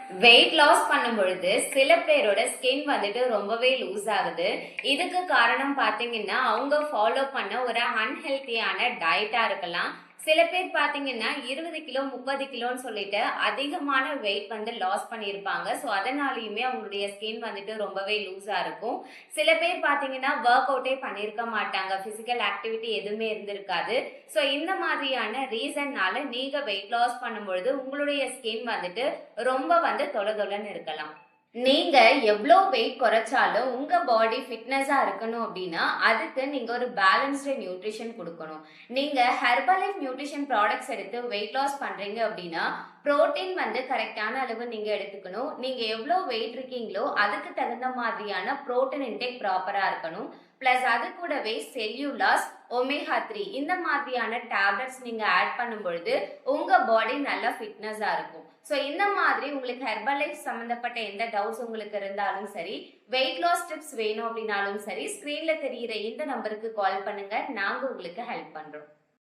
Weight loss பண்ணும் பொழுது சில பேரோட ஸ்கின் வந்துட்டு ரொம்பவே லூஸ் ஆகுது. இதுக்கு காரணம் பாத்தீங்கன்னா அவங்க ஃபாலோ பண்ண ஒரு அன்ஹெல்த்தியான டயட்டா இருக்கலாம். சில பேர் பாத்தீங்கன்னா 20 கிலோ 30 கிலோன்னு சொல்லிட்டு அதிகமான வெயிட் வந்து லாஸ் பண்ணியிருப்பாங்க. ஸோ அதனாலயுமே அவங்களுடைய ஸ்கின் வந்துட்டு ரொம்பவே லூஸா இருக்கும். சில பேர் பாத்தீங்கன்னா ஒர்க் அவுட்டே பண்ணியிருக்க மாட்டாங்க, பிசிக்கல் ஆக்டிவிட்டி எதுவுமே இருந்திருக்காது. ஸோ இந்த மாதிரியான ரீசன்னால நீங்க வெயிட் லாஸ் பண்ணும்பொழுது உங்களுடைய ஸ்கின் வந்துட்டு ரொம்ப வந்து தொல தொலன்னு இருக்கலாம். நீங்க எவ்வளோ வெயிட் குறைச்சாலும் உங்க பாடி ஃபிட்னஸா இருக்கணும் அப்படின்னா அதுக்கு நீங்க ஒரு பேலன்ஸ்டு நியூட்ரிஷன் கொடுக்கணும். நீங்க ஹெர்பலைஃப் நியூட்ரிஷன் ப்ராடக்ட்ஸ் எடுத்து வெயிட் லாஸ் பண்றீங்க அப்படின்னா புரோட்டீன் வந்து கரெக்டான அளவு நீங்க எடுத்துக்கணும். நீங்க எவ்வளோ வெயிட் இருக்கீங்களோ அதுக்கு தகுந்த மாதிரியான புரோட்டீன் இன்டேக் ப்ராப்பரா இருக்கணும். பிளஸ் அது கூடவே செல்யூலாஸ், ஒமேகா 3 இந்த மாதிரியான டேப்லெட்ஸ் நீங்க ஆட் பண்ணும் பொழுது உங்க பாடி நல்லா ஃபிட்னஸா இருக்கும். ஸோ இந்த மாதிரி உங்களுக்கு ஹெர்பலைஃப் சம்பந்தப்பட்ட எந்த டவுட்ஸ் உங்களுக்கு இருந்தாலும் சரி, வெயிட் லாஸ் டிப்ஸ் வேணும் அப்படின்னாலும் சரி, ஸ்கிரீன்ல தெரியிற இந்த நம்பருக்கு கால் பண்ணுங்க, நாங்க உங்களுக்கு ஹெல்ப் பண்றோம்.